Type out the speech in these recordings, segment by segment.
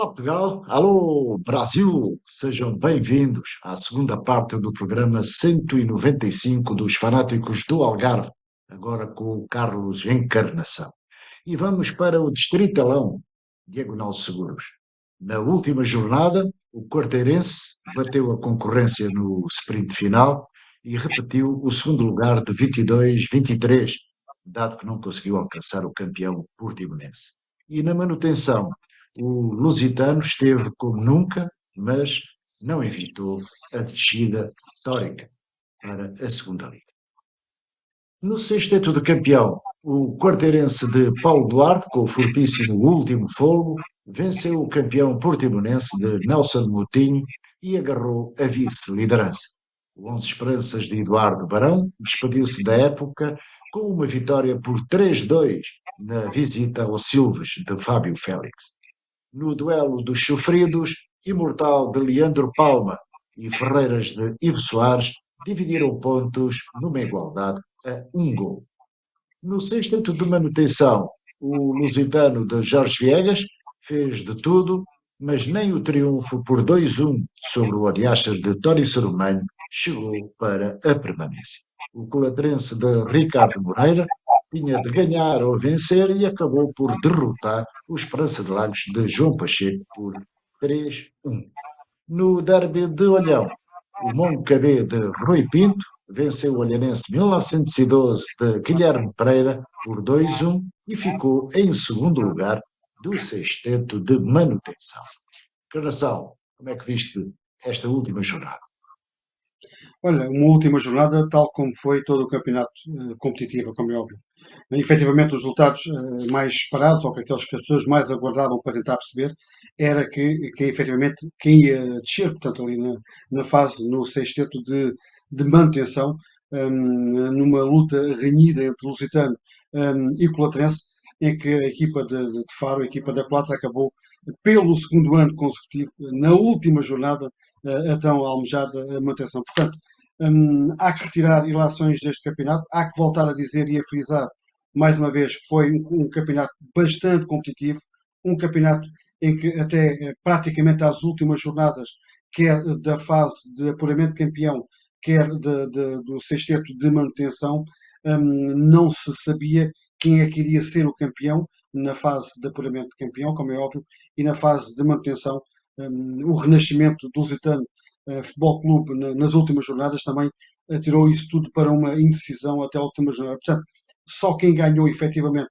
Olá, Portugal. Alô, Brasil. Sejam bem-vindos à segunda parte do programa 195 dos Fanáticos do Algarve, agora com o Carlos Encarnação. E vamos para o Distritalão, Diagonal Seguros. Na última jornada, o Quarteirense bateu a concorrência no sprint final e repetiu o segundo lugar de 22-23, dado que não conseguiu alcançar o campeão portimonense. E na manutenção, o Lusitano esteve como nunca, mas não evitou a descida histórica para a segunda liga. No sexteto de campeão, o quarteirense de Paulo Duarte, com o fortíssimo último fogo, venceu o campeão portimonense de Nelson Moutinho e agarrou a vice-liderança. O 11 Esperanças de Eduardo Barão despediu-se da época com uma vitória por 3-2 na visita aos Silvas de Fábio Félix. No duelo dos sofridos, Imortal de Leandro Palma e Ferreiras de Ivo Soares dividiram pontos numa igualdade a um gol. No sexteto de manutenção, o lusitano de Jorge Viegas fez de tudo, mas nem o triunfo por 2-1 sobre o Odiachas de Tony Cerumanho chegou para a permanência. O colatrense de Ricardo Moreira tinha de ganhar ou vencer e acabou por derrotar o Esperança de Lagos de João Pacheco por 3-1. No derby de Olhão, o Moncabé de Rui Pinto venceu o Olhanense 1912 de Guilherme Pereira por 2-1 e ficou em segundo lugar do sexteto de manutenção. Carnação, como é que viste esta última jornada? Olha, uma última jornada, tal como foi todo o campeonato competitivo, como é óbvio. Efetivamente, os resultados mais esperados, ou que aqueles que as pessoas mais aguardavam para tentar perceber, era que efetivamente quem ia descer, portanto, ali na fase, no sexteto de manutenção, numa luta renhida entre Lusitano e Colatense, em que a equipa de Faro, a equipa da Colatra, acabou pelo segundo ano consecutivo, na última jornada, a tão almejada manutenção. Portanto, há que retirar ilações deste campeonato, há que voltar a dizer e a frisar mais uma vez que foi um campeonato bastante competitivo, um campeonato em que até praticamente às últimas jornadas, quer da fase de apuramento de campeão, quer do sexteto de manutenção, não se sabia quem é que iria ser o campeão na fase de apuramento de campeão, como é óbvio, e na fase de manutenção, o renascimento do Lusitano Futebol Clube nas últimas jornadas também tirou isso tudo para uma indecisão até a última jornada. Portanto, só quem ganhou efetivamente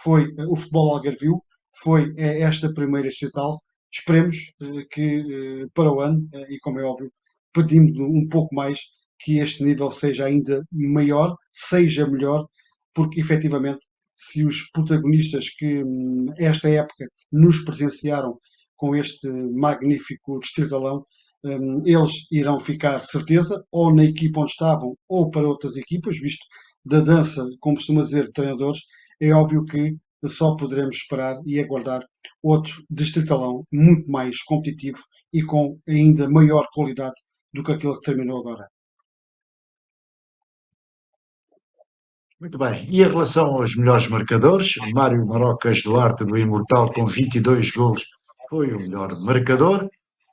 foi o futebol algarvio, foi esta primeira distrital. Esperemos que para o ano, e como é óbvio, pedimos um pouco mais que este nível seja ainda maior, seja melhor, porque efetivamente, se os protagonistas que esta época nos presenciaram com este magnífico distritalão, eles irão ficar, certeza, ou na equipa onde estavam, ou para outras equipas, visto da dança, como costuma dizer, de treinadores, é óbvio que só poderemos esperar e aguardar outro distritalão muito mais competitivo e com ainda maior qualidade do que aquele que terminou agora. Muito bem. E em relação aos melhores marcadores, Mário Marocas Duarte do Imortal com 22 golos foi o melhor marcador.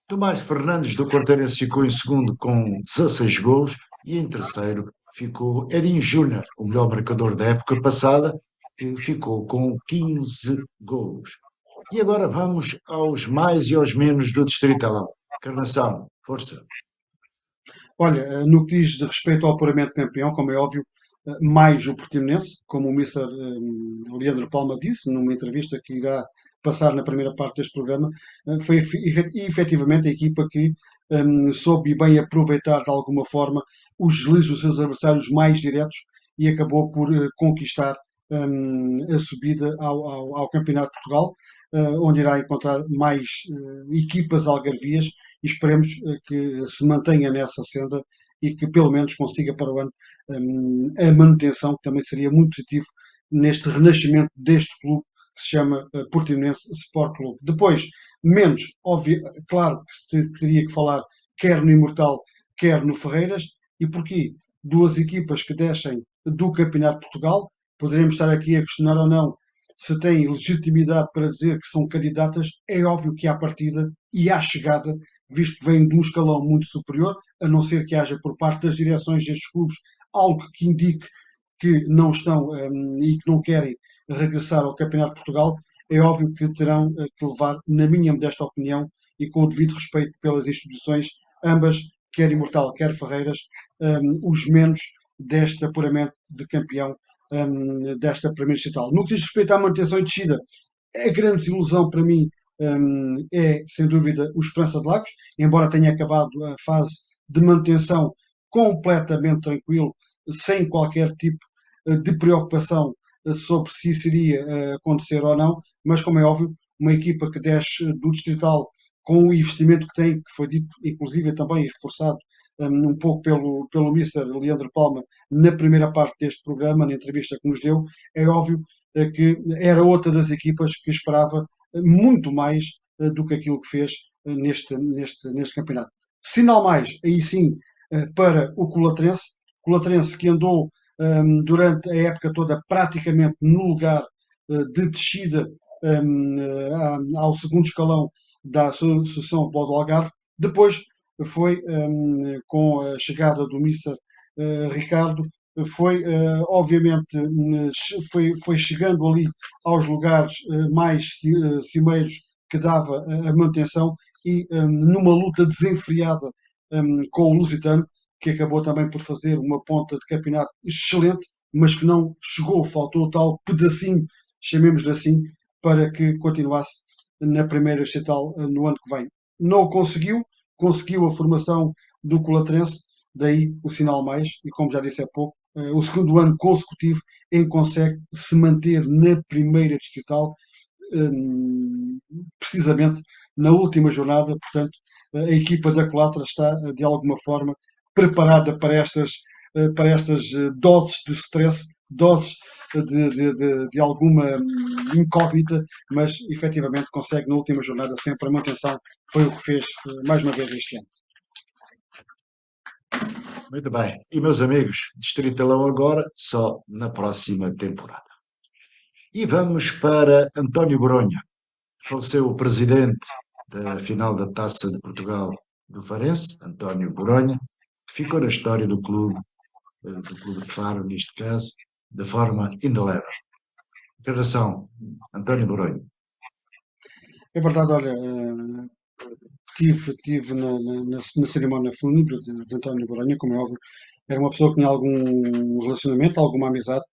Tomás Fernandes do Quarteirense ficou em segundo com 16 golos e em terceiro ficou Edinho Júnior, o melhor marcador da época passada, que ficou com 15 golos. E agora vamos aos mais e aos menos do Distritalão. Encarnação, força. Olha, no que diz de respeito ao apuramento campeão, como é óbvio, mais o Portimonense, como o Mr. Leandro Palma disse numa entrevista que irá passar na primeira parte deste programa, foi efetivamente a equipa que soube bem aproveitar de alguma forma os deslizes dos seus adversários mais diretos e acabou por conquistar a subida ao Campeonato de Portugal, onde irá encontrar mais equipas algarvias e esperemos que se mantenha nessa senda e que pelo menos consiga para o ano a manutenção, que também seria muito positivo neste renascimento deste clube que se chama Portimonense Sport Clube. Depois, menos, óbvio, claro que se teria que falar quer no Imortal, quer no Ferreiras. E porquê? Duas equipas que descem do Campeonato de Portugal. Poderemos estar aqui a questionar ou não se têm legitimidade para dizer que são candidatas, é óbvio que à partida e à chegada, visto que vêm de um escalão muito superior, a não ser que haja por parte das direções destes clubes algo que indique que não estão e que não querem regressar ao Campeonato de Portugal, é óbvio que terão que levar, na minha modesta opinião, e com o devido respeito pelas instituições, ambas, quer Imortal, quer Ferreiras, os menos deste apuramento de campeão desta primeira distrital. No que diz respeito à manutenção e descida, a grande desilusão para mim é, sem dúvida, o Esperança de Lagos, embora tenha acabado a fase de manutenção completamente tranquilo, sem qualquer tipo de preocupação sobre se isso iria acontecer ou não, mas como é óbvio, uma equipa que desce do Distrital com o investimento que tem, que foi dito inclusive também e reforçado um pouco pelo Mister Leandro Palma na primeira parte deste programa, na entrevista que nos deu, é óbvio que era outra das equipas que esperava muito mais do que aquilo que fez neste campeonato. Sinal mais, aí sim, para o Colatrense que andou durante a época toda praticamente no lugar de descida ao segundo escalão da Associação de Futebol do Algarve. Depois foi com a chegada do Mister Ricardo, foi obviamente foi chegando ali aos lugares mais cimeiros que dava a manutenção e numa luta desenfreada com o Lusitano, que acabou também por fazer uma ponta de campeonato excelente, mas que não chegou, faltou o tal pedacinho, chamemos-lhe assim, para que continuasse na primeira estatal no ano que vem. Não o conseguiu, conseguiu a formação do Colatrense, daí o sinal mais, e como já disse há pouco, o segundo ano consecutivo em que consegue se manter na primeira distrital, precisamente na última jornada. Portanto, a equipa da Colatra está, de alguma forma, preparada para estas doses de stress, doses de alguma incógnita, mas efetivamente consegue na última jornada sempre a manutenção. Foi o que fez mais uma vez este ano. Muito bem. E meus amigos, Distritalão agora, só na próxima temporada. E vamos para António Boronha. Faleceu o presidente da final da Taça de Portugal do Farense, António Boronha, que ficou na história do Clube de Faro, neste caso, de forma indelével. Declaração, António Boronha. É verdade, olha, tive na cerimónia fúnebre de António Boronha, como é óbvio, era uma pessoa que tinha algum relacionamento, alguma amizade,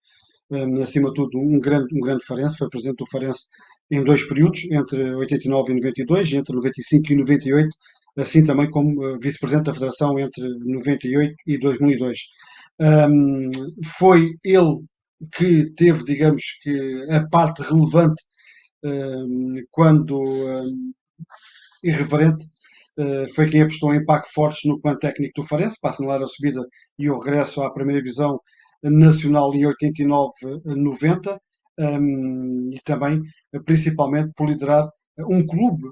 acima de tudo um grande farense, foi presidente do Farense em dois períodos, entre 89 e 92 e entre 95 e 98, assim também como vice-presidente da Federação entre 98 e 2002. Um, Foi ele que teve, digamos que, a parte relevante quando irreverente, foi quem apostou em impacto fortes no plano técnico do Farense, para assinalar a subida e o regresso à primeira divisão nacional em 89-90, e também, principalmente, por liderar um clube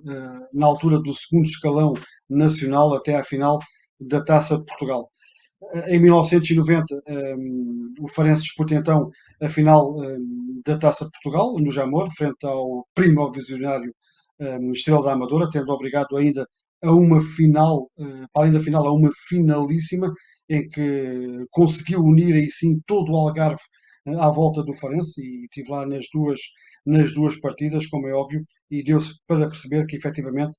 na altura do segundo escalão nacional até à final da Taça de Portugal. Em 1990, o Farense disputa então a final da Taça de Portugal, no Jamor, frente ao primo visionário Estrela da Amadora, tendo obrigado ainda a uma final, além da final, a uma finalíssima, em que conseguiu unir aí sim todo o Algarve à volta do Farense, e estive lá nas duas partidas, como é óbvio, e deu-se para perceber que efetivamente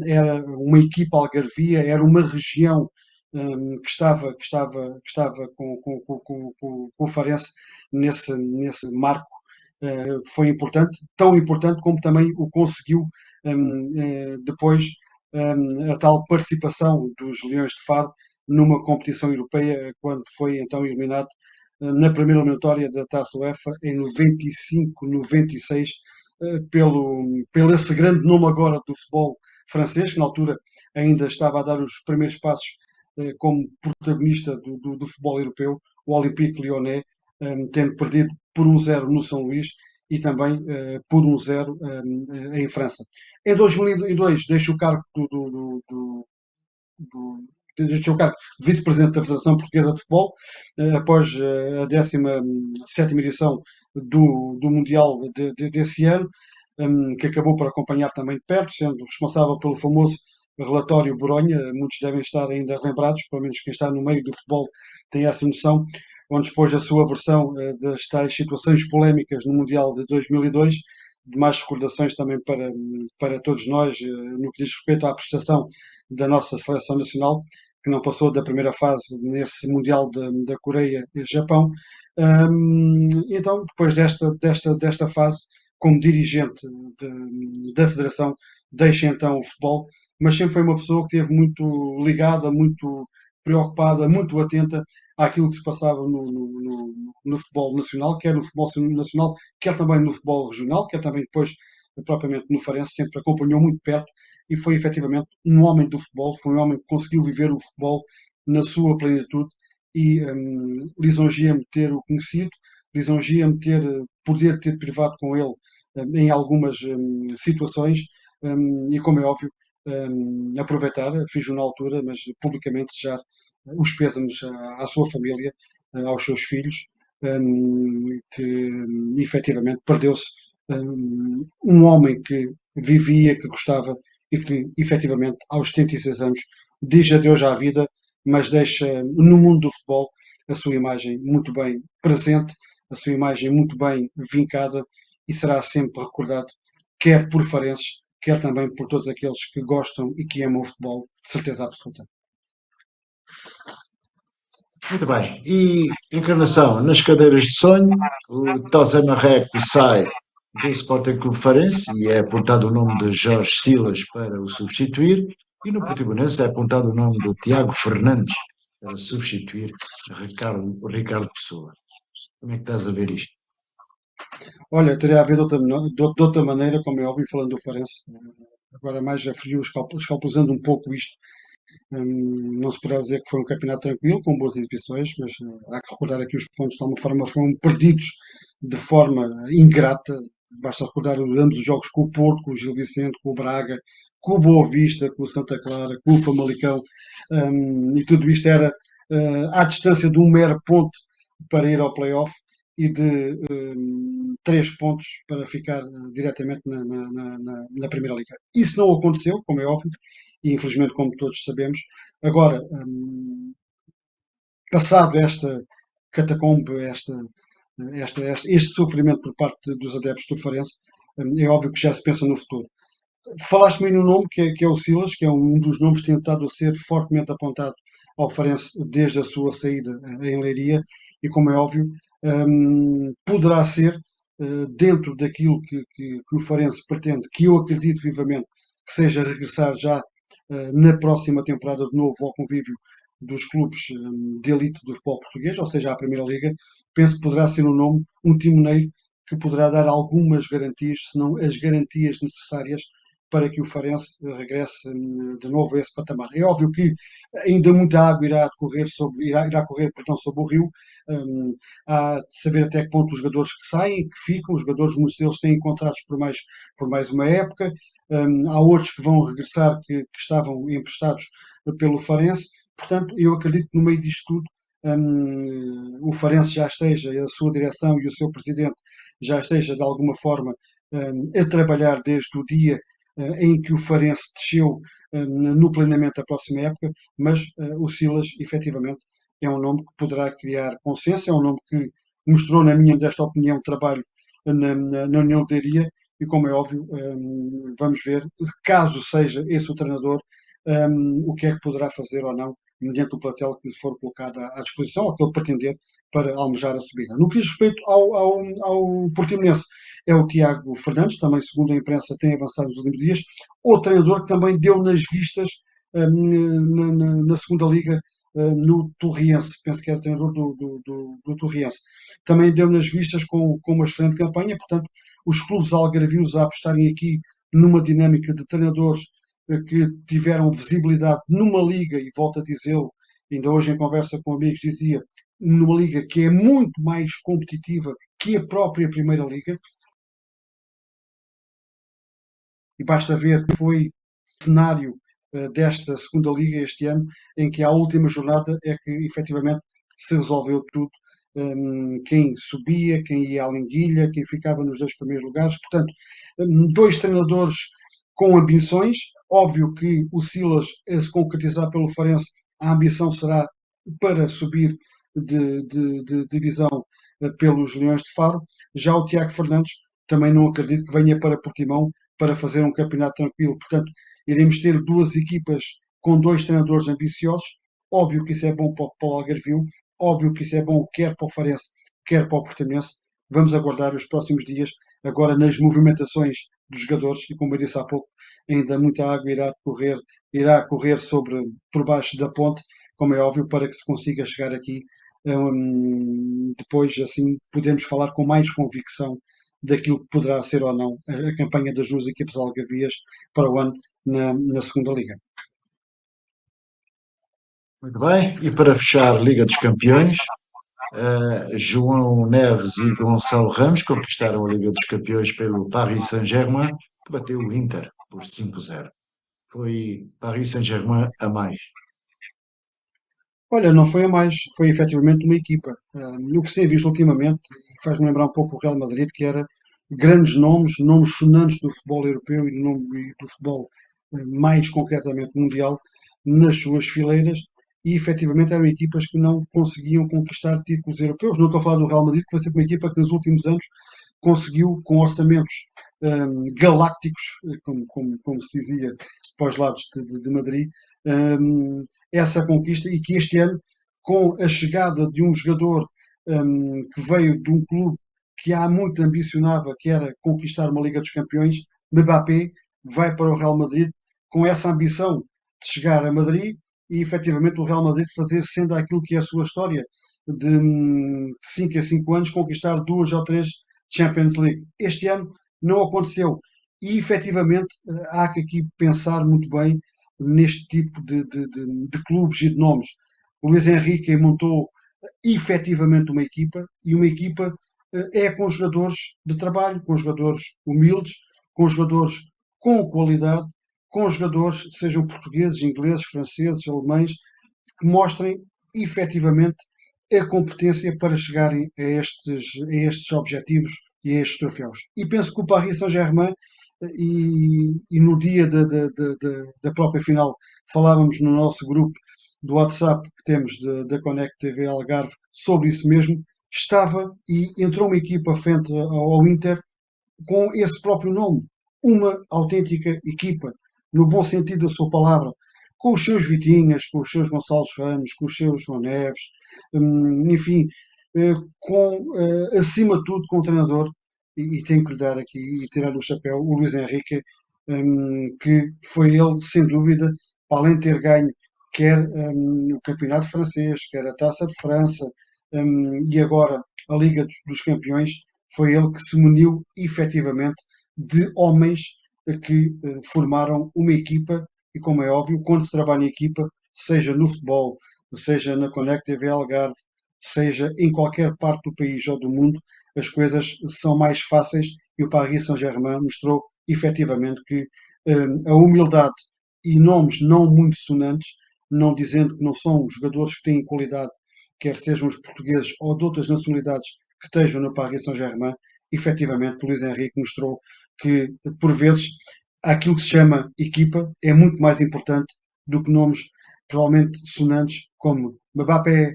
era uma equipa algarvia, era uma região que estava com o Farense nesse marco. Foi importante, tão importante como também o conseguiu depois a tal participação dos Leões de Faro numa competição europeia, quando foi então eliminado na primeira eliminatória da Taça UEFA em 95-96 pelo esse grande nome agora do futebol francês, que na altura ainda estava a dar os primeiros passos como protagonista do futebol europeu, o Olympique Lyonnais, tendo perdido por 1-0 no São Luís e também por 1-0 em França. Em 2002 deixa o cargo deixou o cargo de vice-presidente da Federação Portuguesa de Futebol, após a 17ª edição do Mundial desse ano, que acabou por acompanhar também de perto, sendo responsável pelo famoso relatório Boronha. Muitos devem estar ainda lembrados, pelo menos quem está no meio do futebol tem essa noção, onde expôs a sua versão das tais situações polémicas no Mundial de 2002, de mais recordações também para todos nós, no que diz respeito à prestação da nossa seleção nacional, que não passou da primeira fase nesse Mundial da Coreia e Japão. Então, depois desta fase, como dirigente da Federação, deixa então o futebol, mas sempre foi uma pessoa que esteve muito ligada, muito preocupada, muito atenta àquilo que se passava no futebol nacional, quer no futebol nacional, quer também no futebol regional, quer também depois propriamente no Farense, sempre acompanhou muito perto e foi efetivamente um homem do futebol, foi um homem que conseguiu viver o futebol na sua plenitude e lisonjea-me ter o conhecido, lisonjea-me poder ter privado com ele em algumas situações e, como é óbvio, aproveitar, fiz-o na altura, mas publicamente já os pêsames à sua família, aos seus filhos, que efetivamente perdeu-se um homem que vivia, que gostava e que efetivamente aos 76 anos diz adeus à vida, mas deixa no mundo do futebol a sua imagem muito bem presente, a sua imagem muito bem vincada e será sempre recordado, quer por farenses, quer também por todos aqueles que gostam e que amam o futebol, de certeza absoluta. Muito bem. E encarnação, nas cadeiras de sonho, o Tosé Marreco sai do Sporting Clube Farense e é apontado o nome de Jorge Silas para o substituir, e no Portimonense é apontado o nome de Tiago Fernandes para substituir Ricardo Pessoa. Como é que estás a ver isto? Olha, teria a ver de outra maneira, como é óbvio, falando do Farense, agora mais a frio, escalpelizando um pouco isto. Não se poderá dizer que foi um campeonato tranquilo, com boas exibições, mas há que recordar aqui os pontos de alguma forma foram perdidos de forma ingrata. Basta recordar ambos os jogos com o Porto, com o Gil Vicente, com o Braga, com o Boa Vista, com o Santa Clara, com o Famalicão, e tudo isto era à distância de um mero ponto para ir ao play-off e de 3 pontos para ficar diretamente na Primeira Liga. Isso não aconteceu, como é óbvio, e infelizmente, como todos sabemos. Agora, passado esta catacombe, este sofrimento por parte dos adeptos do Farense, é óbvio que já se pensa no futuro. Falaste-me aí no nome, que é o Silas, que é um dos nomes que tem tentado ser fortemente apontado ao Farense desde a sua saída em Leiria, e como é óbvio, poderá ser, dentro daquilo que o Farense pretende, que eu acredito vivamente que seja regressar já na próxima temporada de novo ao convívio dos clubes de elite do futebol português, ou seja, à Primeira Liga. Penso que poderá ser um nome, um timoneiro, que poderá dar algumas garantias, se não as garantias necessárias para que o Farense regresse de novo a esse patamar. É óbvio que ainda muita água irá correr, perdão, sobre o rio. Há de saber até que ponto os jogadores que saem, que ficam, os jogadores, muitos deles têm contratos por mais uma época. Há outros que vão regressar que estavam emprestados pelo Farense. Portanto, eu acredito que no meio disto tudo o Farense já esteja, a sua direção e o seu presidente já esteja de alguma forma a trabalhar desde o dia em que o Farense desceu no planeamento da próxima época, mas o Silas, efetivamente, é um nome que poderá criar consenso, é um nome que mostrou, na minha modesta opinião, trabalho na União de Leiria e, como é óbvio, vamos ver, caso seja esse o treinador, o que é que poderá fazer ou não mediante o plantel que lhe for colocado à disposição ou que ele pretender para almejar a subida. No que diz respeito ao Portimonense, é o Tiago Fernandes, também segundo a imprensa tem avançado nos últimos dias, o treinador que também deu nas vistas na segunda liga no Torriense, penso que era treinador do Torriense, também deu nas vistas com uma excelente campanha, portanto os clubes algarvios a apostarem aqui numa dinâmica de treinadores que tiveram visibilidade numa liga, e volto a dizê-lo, ainda hoje em conversa com amigos dizia, numa liga que é muito mais competitiva que a própria Primeira Liga, e basta ver que foi o cenário desta segunda liga este ano, em que a última jornada é que efetivamente se resolveu tudo quem subia, quem ia à liguilha, quem ficava nos dois primeiros lugares. Portanto, dois treinadores com ambições. Óbvio que o Silas, a se concretizar pelo Farense, a ambição será para subir de divisão pelos Leões de Faro. Já o Tiago Fernandes, também não acredito que venha para Portimão para fazer um campeonato tranquilo. Portanto, iremos ter duas equipas com dois treinadores ambiciosos. Óbvio que isso é bom para o Algarvio, óbvio que isso é bom quer para o Farense, quer para o Portimonense. Vamos aguardar os próximos dias, agora nas movimentações dos jogadores, e como eu disse há pouco, ainda muita água irá correr por baixo da ponte, como é óbvio, para que se consiga chegar aqui. Depois, assim, podemos falar com mais convicção daquilo que poderá ser ou não a campanha das duas equipes algarvias para o ano na segunda Liga. Muito bem, e para fechar a Liga dos Campeões, João Neves e Gonçalo Ramos conquistaram a Liga dos Campeões pelo Paris Saint-Germain, que bateu o Inter por 5-0. Foi Paris Saint-Germain a mais. Olha, não foi a mais, foi efetivamente uma equipa. O que se tem visto ultimamente, e faz-me lembrar um pouco o Real Madrid, que era grandes nomes, nomes sonantes do futebol europeu e do futebol mais concretamente mundial, nas suas fileiras, e efetivamente eram equipas que não conseguiam conquistar títulos europeus. Não estou a falar do Real Madrid, que foi sempre uma equipa que nos últimos anos conseguiu, com orçamentos galácticos, como se dizia para os lados de Madrid, essa conquista, e que este ano, com a chegada de um jogador que veio de um clube que há muito ambicionava, que era conquistar uma Liga dos Campeões, Mbappé vai para o Real Madrid com essa ambição de chegar a Madrid e efetivamente o Real Madrid fazer, sendo aquilo que é a sua história, de 5 a 5 anos conquistar duas ou três Champions League. Este ano não aconteceu. E efetivamente há que aqui pensar muito bem neste tipo de clubes e de nomes. O Luís Henrique montou efetivamente uma equipa, e uma equipa é com jogadores de trabalho, com jogadores humildes, com jogadores com qualidade, com jogadores, sejam portugueses, ingleses, franceses, alemães, que mostrem efetivamente a competência para chegarem a estes objetivos e a estes troféus. E penso que o Paris Saint-Germain, e no dia da própria final, falávamos no nosso grupo do WhatsApp que temos da Connect TV Algarve sobre isso mesmo, estava e entrou uma equipa frente ao Inter com esse próprio nome, uma autêntica equipa, no bom sentido da sua palavra, com os seus Vitinhas, com os seus Gonçalves Ramos, com os seus João Neves, enfim, acima de tudo com o treinador, e tenho que lhe dar aqui e tirar o chapéu, o Luís Henrique, que foi ele, sem dúvida, para além de ter ganho quer o Campeonato Francês, quer a Taça de França, e agora a Liga dos Campeões, foi ele que se muniu efetivamente de homens que formaram uma equipa, e como é óbvio, quando se trabalha em equipa, seja no futebol, seja na Connect TV Algarve, seja em qualquer parte do país ou do mundo, as coisas são mais fáceis, e o Paris Saint-Germain mostrou efetivamente que a humildade e nomes não muito sonantes, não dizendo que não são jogadores que têm qualidade, quer sejam os portugueses ou de outras nacionalidades que estejam no Paris Saint-Germain, efetivamente Luís Henrique mostrou que, por vezes, aquilo que se chama equipa é muito mais importante do que nomes provavelmente sonantes como Mbappé,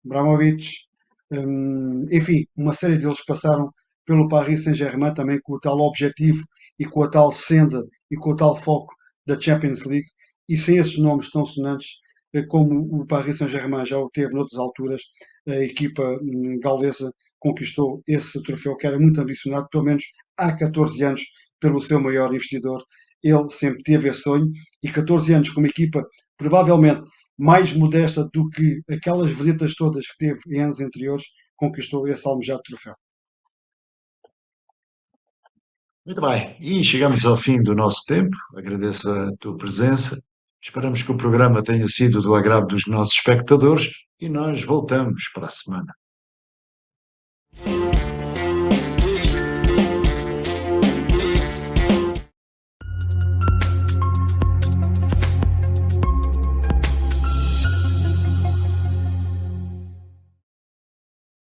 Abramovich, enfim, uma série deles que passaram pelo Paris Saint-Germain também com o tal objetivo e com a tal senda e com o tal foco da Champions League, e sem esses nomes tão sonantes como o Paris Saint-Germain já o teve noutras alturas, a equipa gaulesa conquistou esse troféu que era muito ambicionado, pelo menos há 14 anos, pelo seu maior investidor. Ele sempre teve esse sonho, e 14 anos com uma equipa provavelmente mais modesta do que aquelas vedetas todas que teve em anos anteriores, conquistou esse almejado troféu. Muito bem, e chegamos ao fim do nosso tempo. Agradeço a tua presença. Esperamos que o programa tenha sido do agrado dos nossos espectadores e nós voltamos para a semana.